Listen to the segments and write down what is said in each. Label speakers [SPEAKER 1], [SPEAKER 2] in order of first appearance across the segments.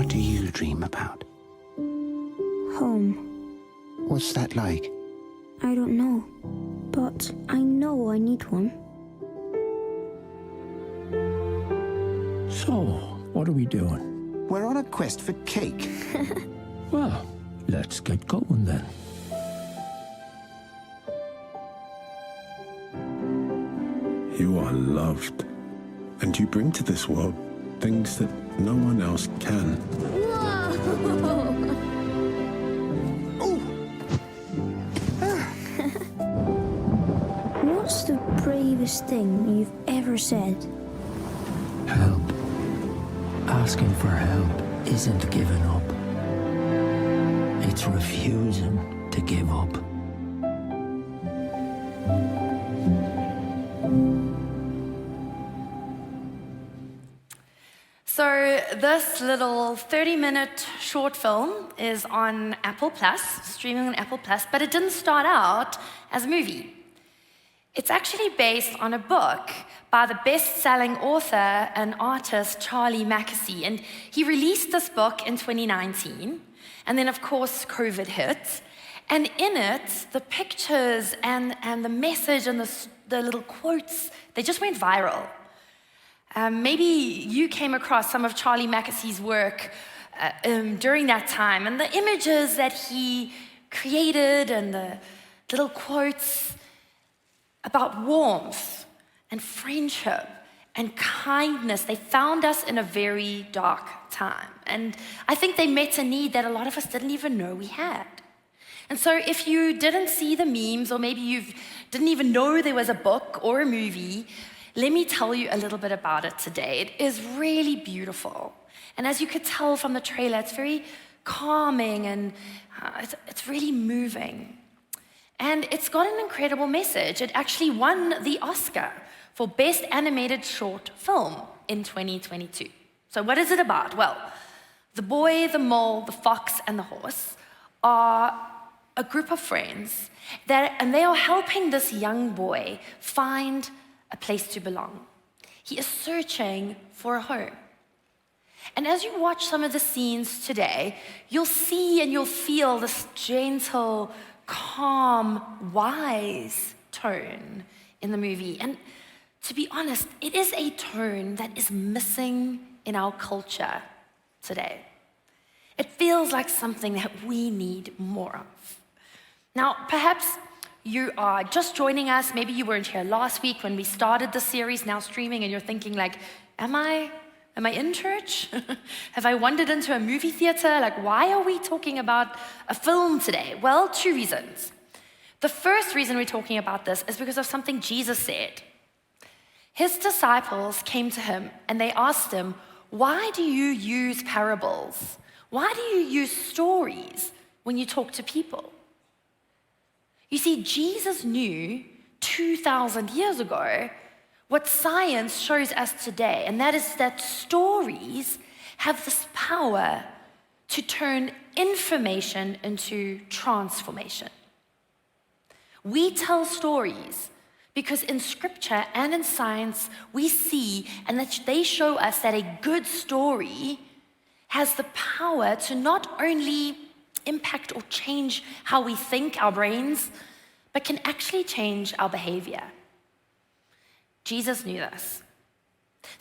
[SPEAKER 1] What do you dream about?
[SPEAKER 2] Home.
[SPEAKER 1] What's that like?
[SPEAKER 2] I don't know, but I know I need one.
[SPEAKER 3] So, what are we doing?
[SPEAKER 1] We're on a quest for cake.
[SPEAKER 3] Well, let's get going then.
[SPEAKER 4] You are loved, and you bring to this world things that no one else can.
[SPEAKER 2] What's the bravest thing you've ever said?
[SPEAKER 3] Help. Asking for help isn't giving up. It's refusing to give up.
[SPEAKER 5] So this little 30-minute short film is on Apple Plus, streaming on Apple Plus, but it didn't start out as a movie. It's actually based on a book by the best-selling author and artist Charlie Mackesy, and he released this book in 2019, and then of course COVID hit, and in it, the pictures and the message and the little quotes, they just went viral. Maybe you came across some of Charlie Mackesy's work during that time, and the images that he created and the little quotes about warmth and friendship and kindness, they found us in a very dark time. And I think they met a need that a lot of us didn't even know we had. And so if you didn't see the memes, or maybe you didn't even know there was a book or a movie, let me tell you a little bit about it today. It is really beautiful. And as you could tell from the trailer, it's very calming and it's really moving. And it's got an incredible message. It actually won the Oscar for Best Animated Short Film in 2022. So what is it about? Well, the boy, the mole, the fox, and the horse are a group of friends and they are helping this young boy find a place to belong. He is searching for a home. And as you watch some of the scenes today, you'll see and you'll feel this gentle, calm, wise tone in the movie. And to be honest, it is a tone that is missing in our culture today. It feels like something that we need more of. Now, perhaps you are just joining us. Maybe you weren't here last week when we started the series, now streaming, and you're thinking like, am I in church? Have I wandered into a movie theater? Like, why are we talking about a film today? Well, 2 reasons. The first reason we're talking about this is because of something Jesus said. His disciples came to him and they asked him, why do you use parables? Why do you use stories when you talk to people? You see, Jesus knew 2,000 years ago what science shows us today, and that is that stories have this power to turn information into transformation. We tell stories because in scripture and in science, we see and that they show us that a good story has the power to not only impact or change how we think, our brains, but can actually change our behavior. Jesus knew this.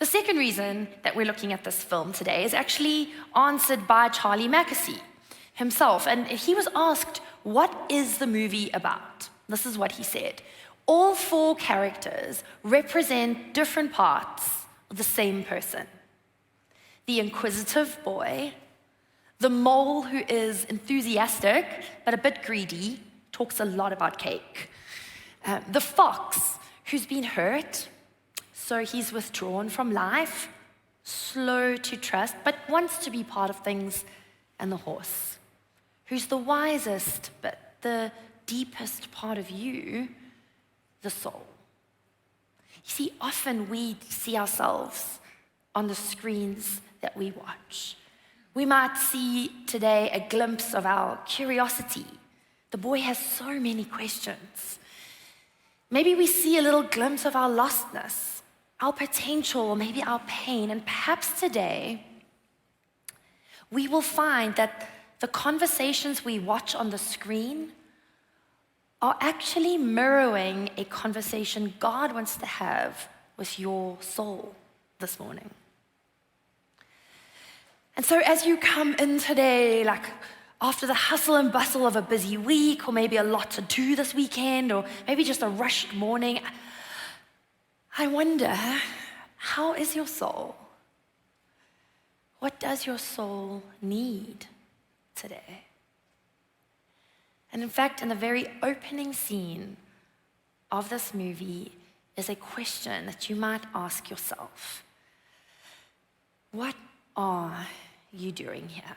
[SPEAKER 5] The second reason that we're looking at this film today is actually answered by Charlie Mackesy himself. And he was asked, what is the movie about? This is what he said. All 4 characters represent different parts of the same person. The inquisitive boy, the mole who is enthusiastic but a bit greedy, talks a lot about cake. The fox who's been hurt, so he's withdrawn from life, slow to trust, but wants to be part of things. And the horse, who's the wisest but the deepest part of you, the soul. You see, often we see ourselves on the screens that we watch. We might see today a glimpse of our curiosity. The boy has so many questions. Maybe we see a little glimpse of our lostness, our potential, or maybe our pain. And perhaps today, we will find that the conversations we watch on the screen are actually mirroring a conversation God wants to have with your soul this morning. And so as you come in today, like after the hustle and bustle of a busy week, or maybe a lot to do this weekend, or maybe just a rushed morning, I wonder, how is your soul? What does your soul need today? And in fact, in the very opening scene of this movie is a question that you might ask yourself. What are you doing here?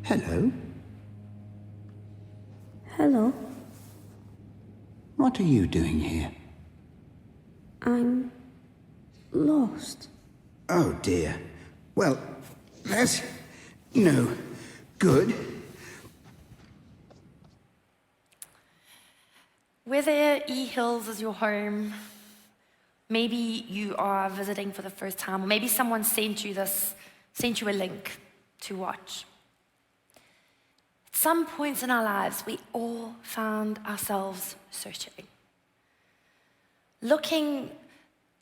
[SPEAKER 1] Hello?
[SPEAKER 2] Hello,
[SPEAKER 1] What are you doing here?
[SPEAKER 2] I'm lost.
[SPEAKER 1] Oh dear. Well, that's no good.
[SPEAKER 5] Whether E Hills is your home, maybe you are visiting for the first time, or maybe someone sent you a link to watch. At some points in our lives, we all found ourselves searching, looking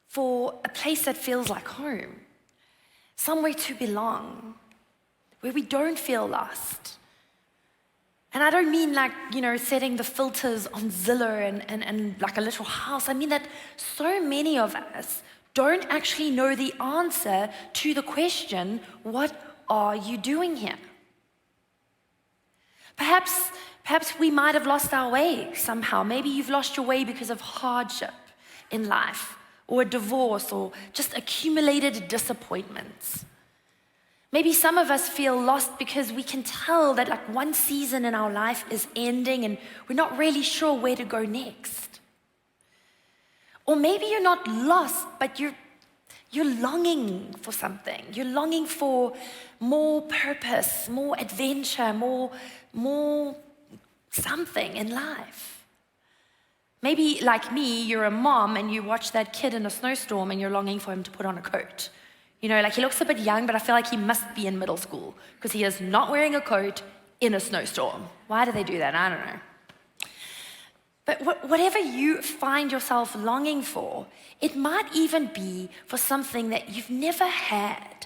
[SPEAKER 5] for a place that feels like home, somewhere to belong, where we don't feel lost. And I don't mean like, setting the filters on Zillow and like a little house. I mean that so many of us don't actually know the answer to the question, what are you doing here? Perhaps we might have lost our way somehow. Maybe you've lost your way because of hardship in life, or a divorce, or just accumulated disappointments. Maybe some of us feel lost because we can tell that like one season in our life is ending and we're not really sure where to go next. Or maybe you're not lost, but you're longing for something. You're longing for more purpose, more adventure, more something in life. Maybe like me, you're a mom and you watch that kid in a snowstorm and you're longing for him to put on a coat. Like he looks a bit young, but I feel like he must be in middle school because he is not wearing a coat in a snowstorm. Why do they do that? I don't know. But whatever you find yourself longing for, it might even be for something that you've never had.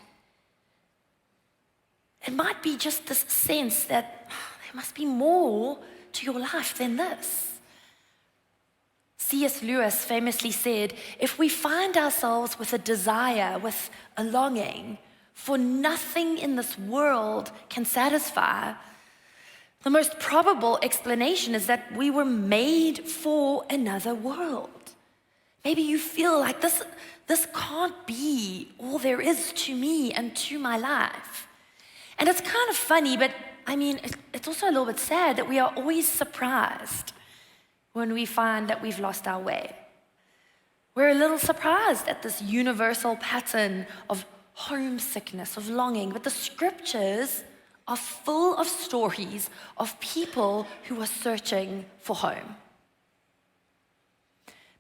[SPEAKER 5] It might be just this sense that there must be more to your life than this. C.S. Lewis famously said, if we find ourselves with a desire, with a longing, for nothing in this world can satisfy, the most probable explanation is that we were made for another world. Maybe you feel like this can't be all there is to me and to my life. And it's kind of funny, but it's also a little bit sad that we are always surprised when we find that we've lost our way. We're a little surprised at this universal pattern of homesickness, of longing, but the scriptures are full of stories of people who are searching for home.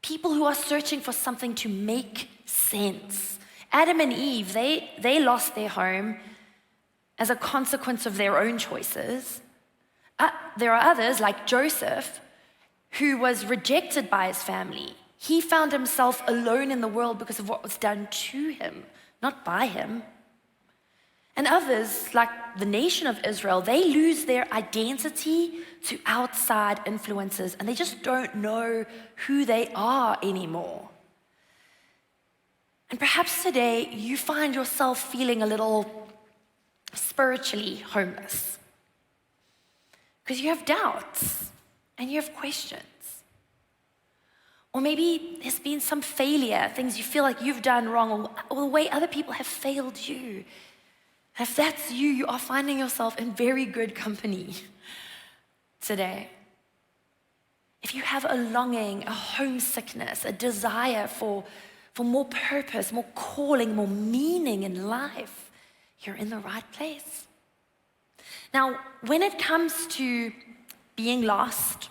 [SPEAKER 5] People who are searching for something to make sense. Adam and Eve, they lost their home as a consequence of their own choices. There are others, like Joseph, who was rejected by his family. He found himself alone in the world because of what was done to him, not by him. And others, like the nation of Israel, they lose their identity to outside influences and they just don't know who they are anymore. And perhaps today you find yourself feeling a little spiritually homeless because you have doubts and you have questions. Or maybe there's been some failure, things you feel like you've done wrong, or the way other people have failed you. And if that's you, you are finding yourself in very good company today. If you have a longing, a homesickness, a desire for more purpose, more calling, more meaning in life, you're in the right place. Now, when it comes to being lost,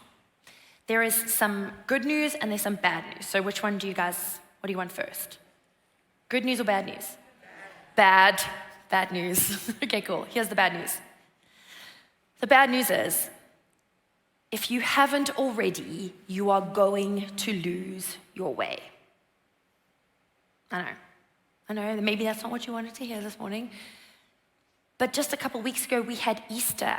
[SPEAKER 5] there is some good news and there's some bad news. So which one what do you want first? Good news or bad news? Bad news. Okay, cool. Here's the bad news. The bad news is, if you haven't already, you are going to lose your way. I know, maybe that's not what you wanted to hear this morning. But just a couple weeks ago, we had Easter.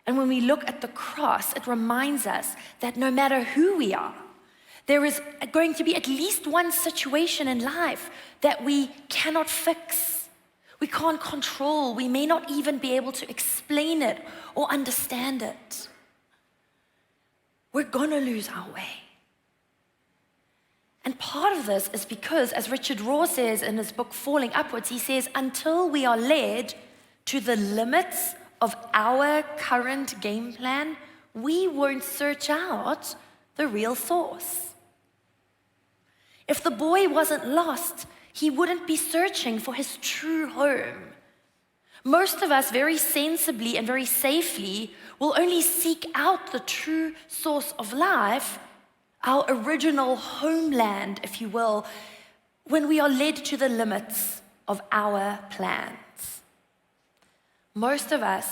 [SPEAKER 5] And when we look at the cross, it reminds us that no matter who we are, there is going to be at least one situation in life that we cannot fix. We can't control. We may not even be able to explain it or understand it. We're going to lose our way. And part of this is because, as Richard Rohr says in his book, Falling Upwards, he says, until we are led to the limits of our current game plan, we won't search out the real source. If the boy wasn't lost, he wouldn't be searching for his true home. Most of us, very sensibly and very safely, will only seek out the true source of life, our original homeland, if you will, when we are led to the limits of our plans. Most of us,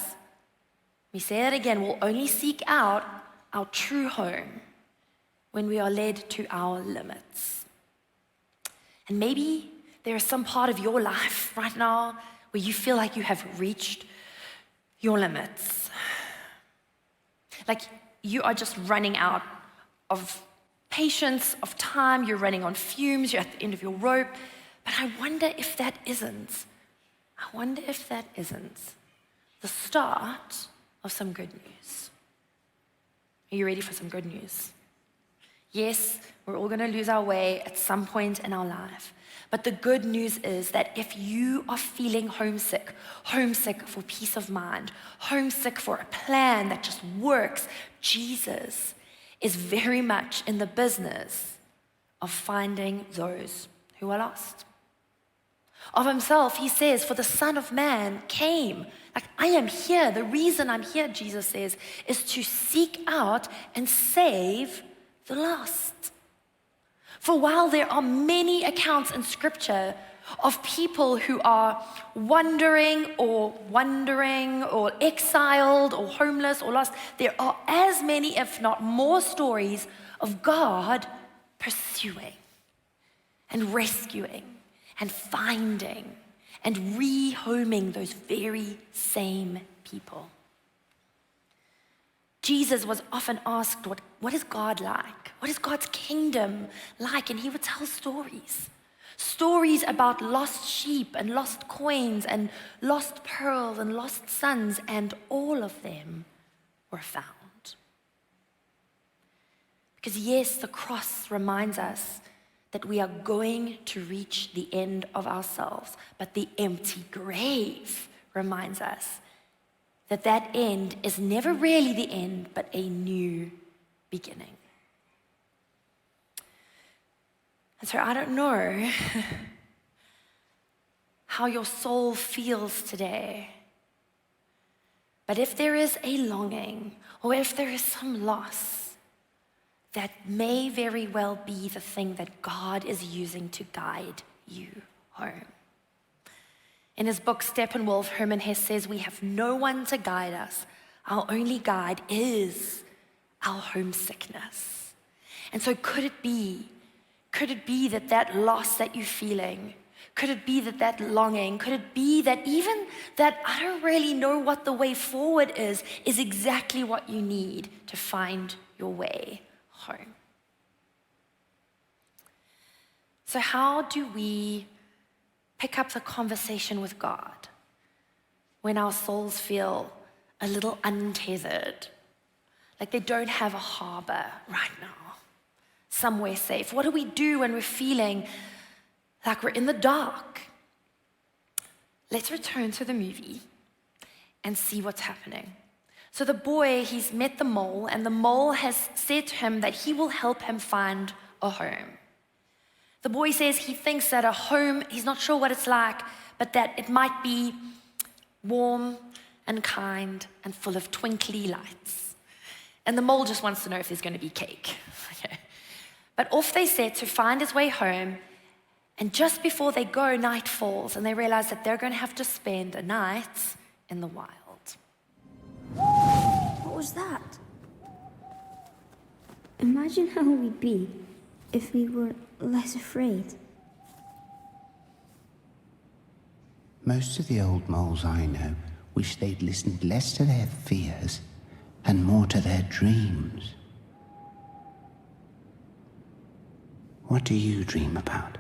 [SPEAKER 5] we say that again, will only seek out our true home when we are led to our limits. And maybe there is some part of your life right now where you feel like you have reached your limits. Like you are just running out of patience, of time, you're running on fumes, you're at the end of your rope. But I wonder if that isn't the start of some good news. Are you ready for some good news? Yes, we're all going to lose our way at some point in our life. But the good news is that if you are feeling homesick for peace of mind, homesick for a plan that just works, Jesus is very much in the business of finding those who are lost. Of himself, he says, for the Son of Man came. Like, I am here. The reason I'm here, Jesus says, is to seek out and save the lost. For while there are many accounts in Scripture of people who are wandering or exiled or homeless or lost, there are as many, if not more, stories of God pursuing and rescuing and finding and rehoming those very same people. Jesus was often asked, what is God like? What is God's kingdom like? And he would tell stories. Stories about lost sheep and lost coins and lost pearls and lost sons, and all of them were found. Because yes, the cross reminds us that we are going to reach the end of ourselves, but the empty grave reminds us that that end is never really the end, but a new beginning. And so I don't know how your soul feels today, but if there is a longing or if there is some loss, that may very well be the thing that God is using to guide you home. In his book, Steppenwolf, Herman Hesse says, we have no one to guide us. Our only guide is our homesickness. And so could it be that loss that you're feeling, Could it be that longing, could it be that even that I don't really know what the way forward is exactly what you need to find your way home? So how do we pick up the conversation with God when our souls feel a little untethered, like they don't have a harbor right now, somewhere safe? What do we do when we're feeling like we're in the dark? Let's return to the movie and see what's happening. So the boy, he's met the mole, and the mole has said to him that he will help him find a home. The boy says he thinks that a home, he's not sure what it's like, but that it might be warm and kind and full of twinkly lights. And the mole just wants to know if there's going to be cake. Okay. But off they set to find his way home, and just before they go, night falls, and they realize that they're going to have to spend a night in the wild.
[SPEAKER 2] What was that? Imagine how we'd be if we were less afraid.
[SPEAKER 1] Most of the old moles I know wish they'd listened less to their fears and more to their dreams. What do you dream about?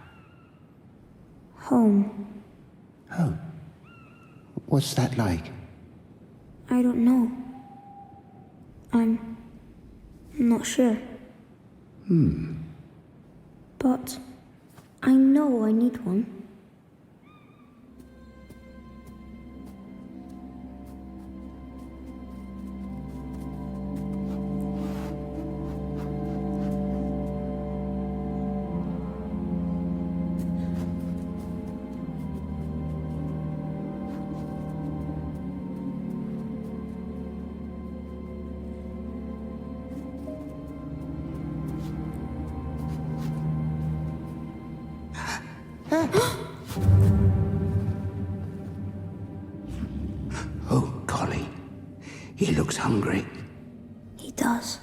[SPEAKER 2] Home.
[SPEAKER 1] Oh. What's that like?
[SPEAKER 2] I don't know. I'm not sure. But I know I need one.
[SPEAKER 1] Oh, golly. He looks hungry.
[SPEAKER 2] He does.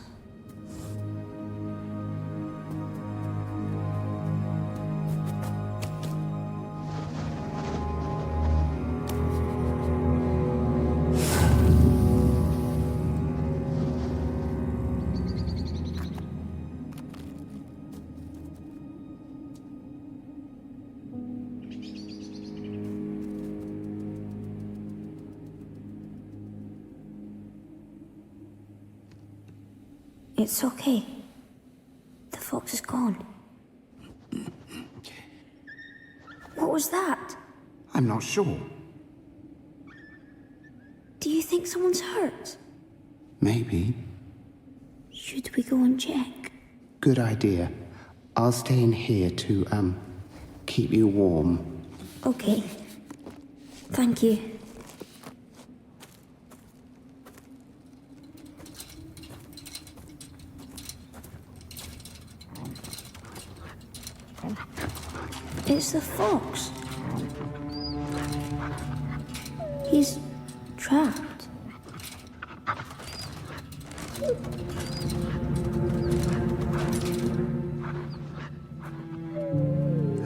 [SPEAKER 2] It's okay. The fox is gone. What was that?
[SPEAKER 1] I'm not sure.
[SPEAKER 2] Do you think someone's hurt?
[SPEAKER 1] Maybe.
[SPEAKER 2] Should we go and check?
[SPEAKER 1] Good idea. I'll stay in here to, keep you warm.
[SPEAKER 2] Okay. Thank you. It's the fox. He's trapped.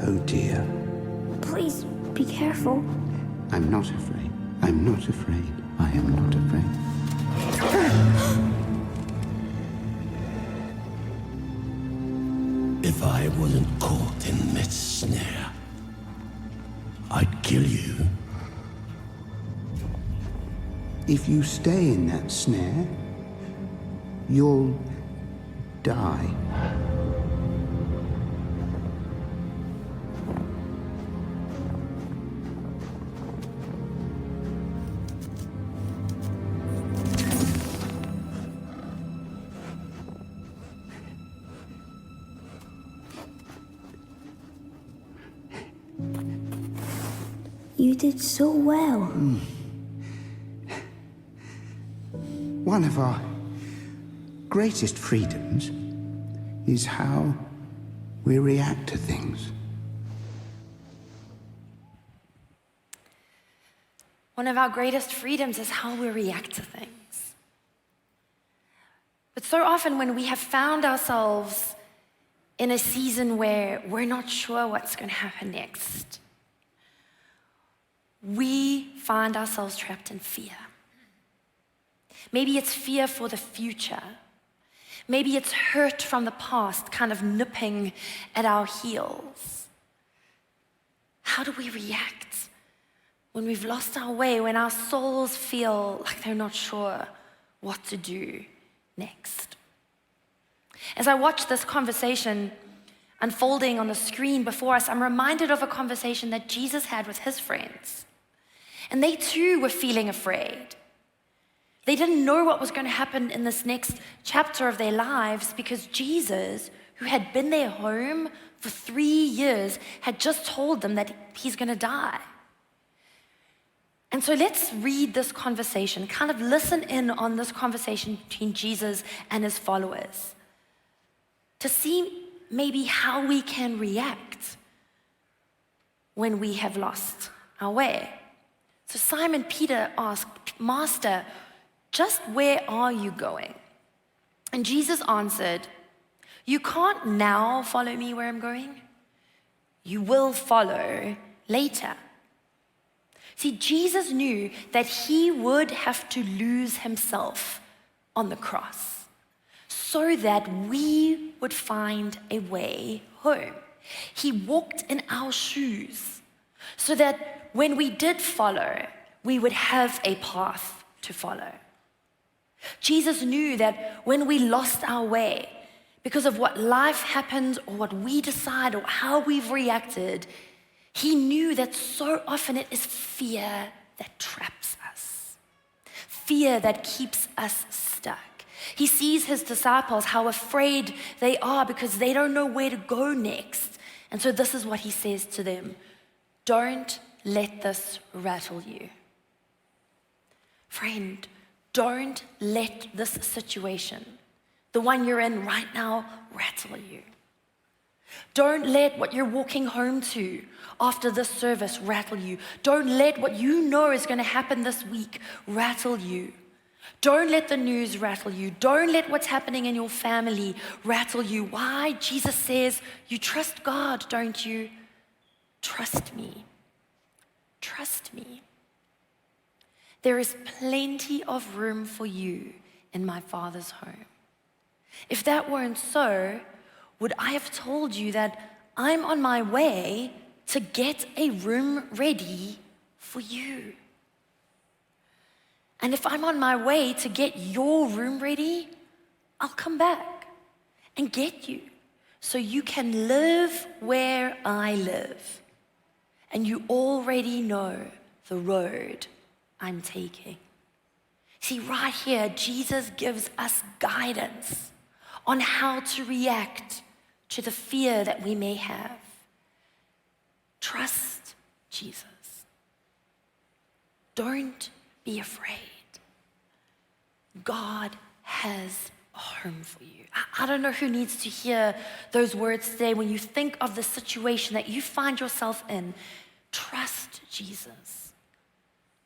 [SPEAKER 1] Oh dear.
[SPEAKER 2] Please be careful.
[SPEAKER 1] I'm not afraid. I'm not afraid. I am not afraid.
[SPEAKER 3] If I wasn't caught in this snare, I'd kill you.
[SPEAKER 1] If you stay in that snare, you'll die.
[SPEAKER 2] You did so well.
[SPEAKER 1] One of our greatest freedoms is how we react to things.
[SPEAKER 5] One of our greatest freedoms is how we react to things. But so often when we have found ourselves in a season where we're not sure what's going to happen next, we find ourselves trapped in fear. Maybe it's fear for the future. Maybe it's hurt from the past, kind of nipping at our heels. How do we react when we've lost our way, when our souls feel like they're not sure what to do next? As I watch this conversation unfolding on the screen before us, I'm reminded of a conversation that Jesus had with his friends. And they too were feeling afraid. They didn't know what was going to happen in this next chapter of their lives because Jesus, who had been their home for 3 years, had just told them that he's going to die. And so let's read this conversation, kind of listen in on this conversation between Jesus and his followers to see maybe how we can react when we have lost our way. So Simon Peter asked, "Master, just where are you going?" And Jesus answered, "You can't now follow me where I'm going. You will follow later." See, Jesus knew that he would have to lose himself on the cross so that we would find a way home. He walked in our shoes so that when we did follow, we would have a path to follow. Jesus knew that when we lost our way because of what life happened or what we decide or how we've reacted, he knew that so often it is fear that traps us, fear that keeps us stuck. He sees his disciples, how afraid they are because they don't know where to go next. And so this is what he says to them: don't let this rattle you. Friend, don't let this situation, the one you're in right now, rattle you. Don't let what you're walking home to after this service rattle you. Don't let what you know is going to happen this week rattle you. Don't let the news rattle you. Don't let what's happening in your family rattle you. Why? Jesus says, you trust God, don't you? Trust me. Trust me. There is plenty of room for you in my Father's home. If that weren't so, would I have told you that I'm on my way to get a room ready for you? And if I'm on my way to get your room ready, I'll come back and get you so you can live where I live. And you already know the road I'm taking. See, right here, Jesus gives us guidance on how to react to the fear that we may have. Trust Jesus. Don't be afraid. God has a home for you. I don't know who needs to hear those words today when you think of the situation that you find yourself in. Trust Jesus.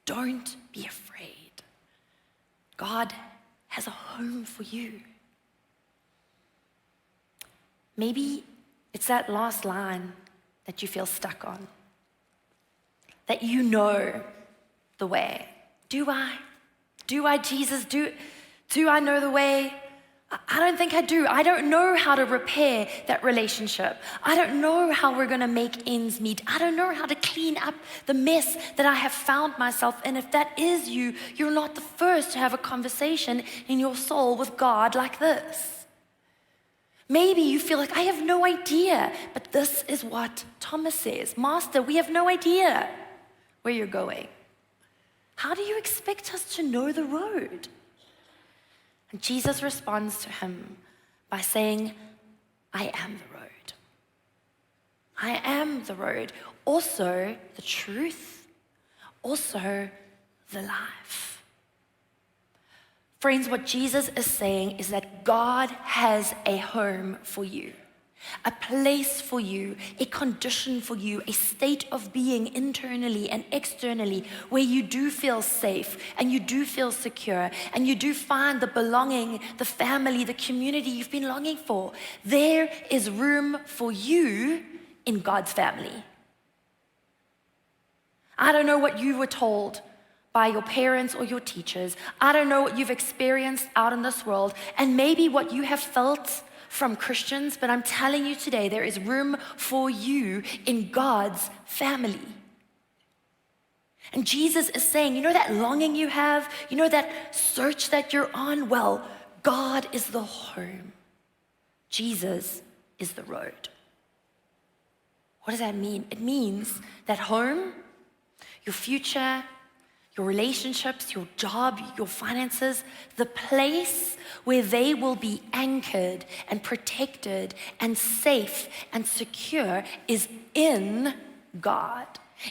[SPEAKER 5] Don't be afraid. God has a home for you. Maybe it's that last line that you feel stuck on, that you know the way. Do I? Do I, Jesus? Do I know the way? I don't think I do. I don't know how to repair that relationship. I don't know how we're going to make ends meet. I don't know how to clean up the mess that I have found myself in. If that is you, you're not the first to have a conversation in your soul with God like this. Maybe you feel like, I have no idea, but this is what Thomas says. Master, we have no idea where you're going. How do you expect us to know the road? And Jesus responds to him by saying, I am the road. I am the road. Also the truth. Also the life. Friends, what Jesus is saying is that God has a home for you. A place for you, a condition for you, a state of being internally and externally where you do feel safe and you do feel secure and you do find the belonging, the family, the community you've been longing for. There is room for you in God's family. I don't know what you were told by your parents or your teachers. I don't know what you've experienced out in this world, and maybe what you have felt from Christians, but I'm telling you today, there is room for you in God's family. And Jesus is saying, you know that longing you have, you know that search that you're on? Well, God is the home. Jesus is the road. What does that mean? It means that home, your future, your relationships, your job, your finances, the place where they will be anchored and protected and safe and secure is in God,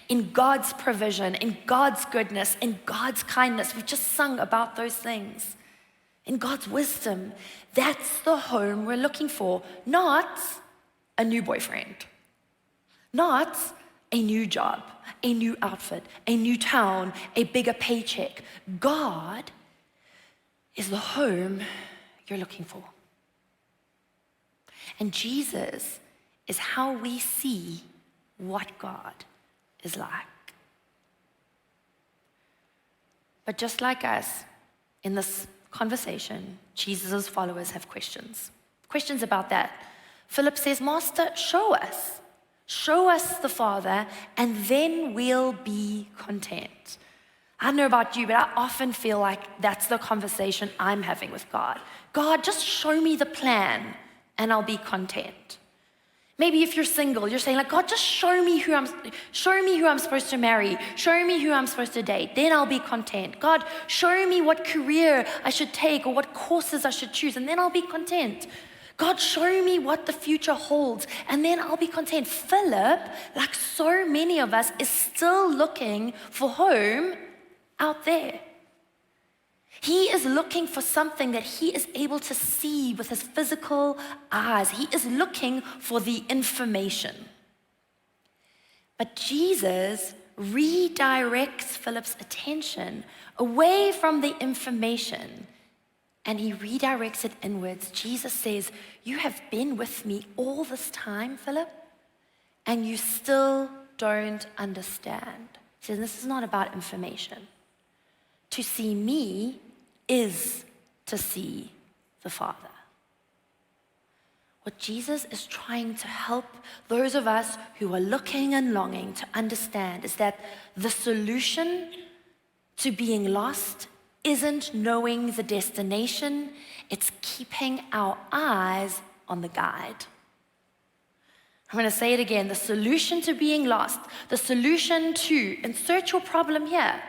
[SPEAKER 5] in God's provision, in God's goodness, in God's kindness. We've just sung about those things. In God's wisdom. That's the home we're looking for, not a new boyfriend, not a new job, a new outfit, a new town, a bigger paycheck. God is the home you're looking for. And Jesus is how we see what God is like. But just like us, in this conversation, Jesus' followers have questions. Questions about that. Philip says, Master, show us. Show us the Father, and then we'll be content. I don't know about you, but I often feel like that's the conversation I'm having with God. God, just show me the plan, and I'll be content. Maybe if you're single, you're saying, like, God, just show me who I'm supposed to marry. Show me who I'm supposed to date. Then I'll be content. God, show me what career I should take or what courses I should choose, and then I'll be content. God, show me what the future holds, and then I'll be content. Philip, like so many of us, is still looking for home out there. He is looking for something that he is able to see with his physical eyes. He is looking for the information. But Jesus redirects Philip's attention away from the information, and he redirects it inwards. Jesus says, you have been with me all this time, Philip, and you still don't understand. He says, this is not about information. To see me is to see the Father. What Jesus is trying to help those of us who are looking and longing to understand is that the solution to being lost isn't knowing the destination, it's keeping our eyes on the guide. I'm going to say it again. The solution to being lost, the solution to insert your problem here,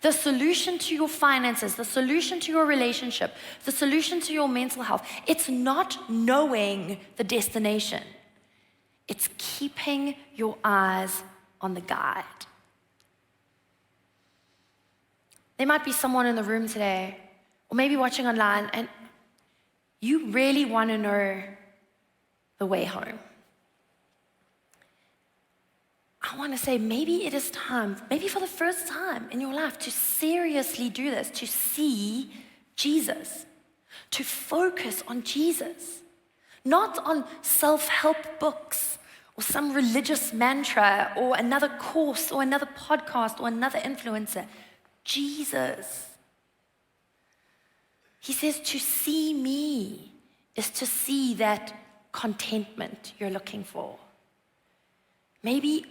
[SPEAKER 5] the solution to your finances, the solution to your relationship, the solution to your mental health, it's not knowing the destination. It's keeping your eyes on the guide. There might be someone in the room today, or maybe watching online, and you really want to know the way home. I want to say maybe it is time, maybe for the first time in your life, to seriously do this, to see Jesus, to focus on Jesus, not on self-help books or some religious mantra or another course or another podcast or another influencer. Jesus. He says to see me is to see that contentment you're looking for. Maybe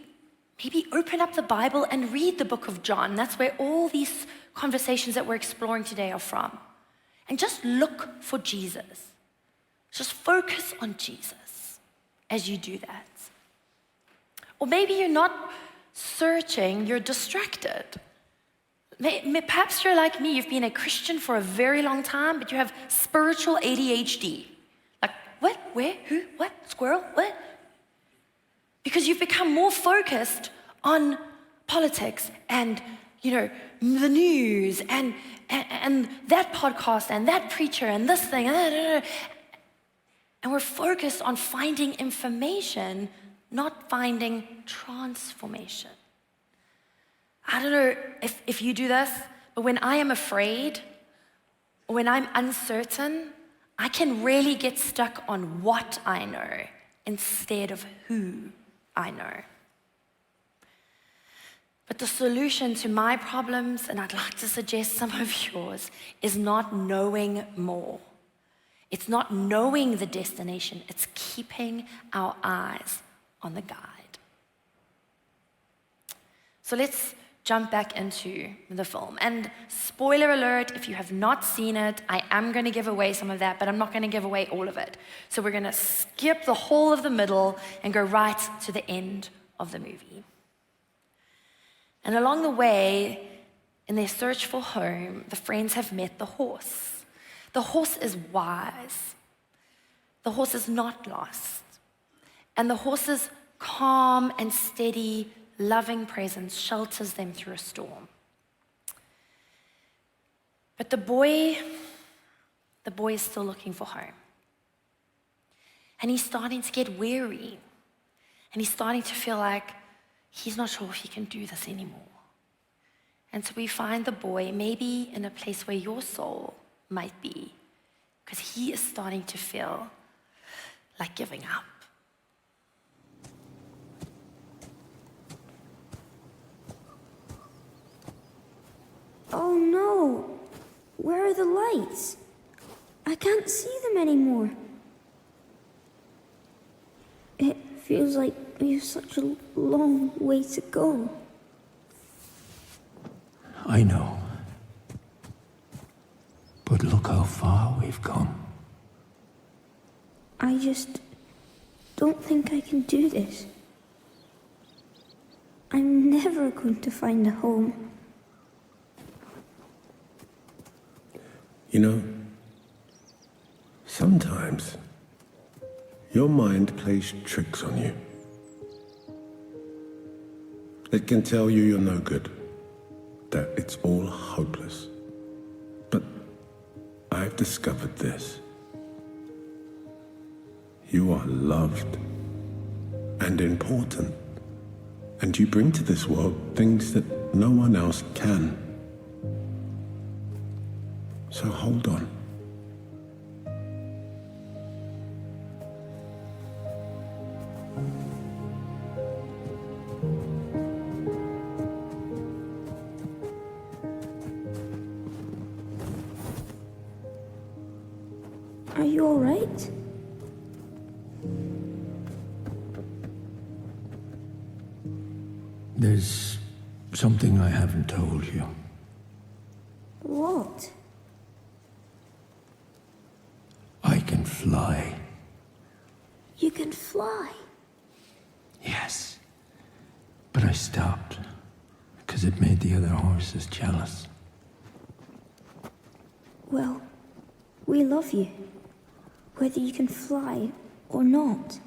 [SPEAKER 5] open up the Bible and read the book of John. That's where all these conversations that we're exploring today are from. And just look for Jesus. Just focus on Jesus as you do that. Or maybe you're not searching, you're distracted. Perhaps you're like me, you've been a Christian for a very long time, but you have spiritual ADHD. Like, what, where, who, what, squirrel, what? Because you've become more focused on politics and, the news and that podcast and that preacher and this thing. And we're focused on finding information, not finding transformation. I don't know if you do this, but when I am afraid, or when I'm uncertain, I can really get stuck on what I know instead of who I know. But the solution to my problems, and I'd like to suggest some of yours, is not knowing more. It's not knowing the destination, it's keeping our eyes on the guide. So let's jump back into the film. And spoiler alert, if you have not seen it, I am going to give away some of that, but I'm not going to give away all of it. So we're going to skip the whole of the middle and go right to the end of the movie. And along the way, in their search for home, the friends have met the horse. The horse is wise. The horse is not lost. And the horse's calm and steady, loving presence shelters them through a storm. But the boy is still looking for home. And he's starting to get weary. And he's starting to feel like he's not sure if he can do this anymore. And so we find the boy maybe in a place where your soul might be, because he is starting to feel like giving up.
[SPEAKER 2] Oh no! Where are the lights? I can't see them anymore. It feels like we have such a long way to go.
[SPEAKER 3] I know. But look how far we've come.
[SPEAKER 2] I just don't think I can do this. I'm never going to find a home.
[SPEAKER 4] You know, sometimes your mind plays tricks on you. It can tell you you're no good, that it's all hopeless. But I've discovered this. You are loved and important, and you bring to this world things that no one else can. So hold on.
[SPEAKER 2] Are you all right?
[SPEAKER 3] There's something I haven't told you.
[SPEAKER 2] What?
[SPEAKER 3] I can fly.
[SPEAKER 2] You can fly?
[SPEAKER 3] Yes. But I stopped because it made the other horses jealous.
[SPEAKER 2] Well, we love you, whether you can fly or not.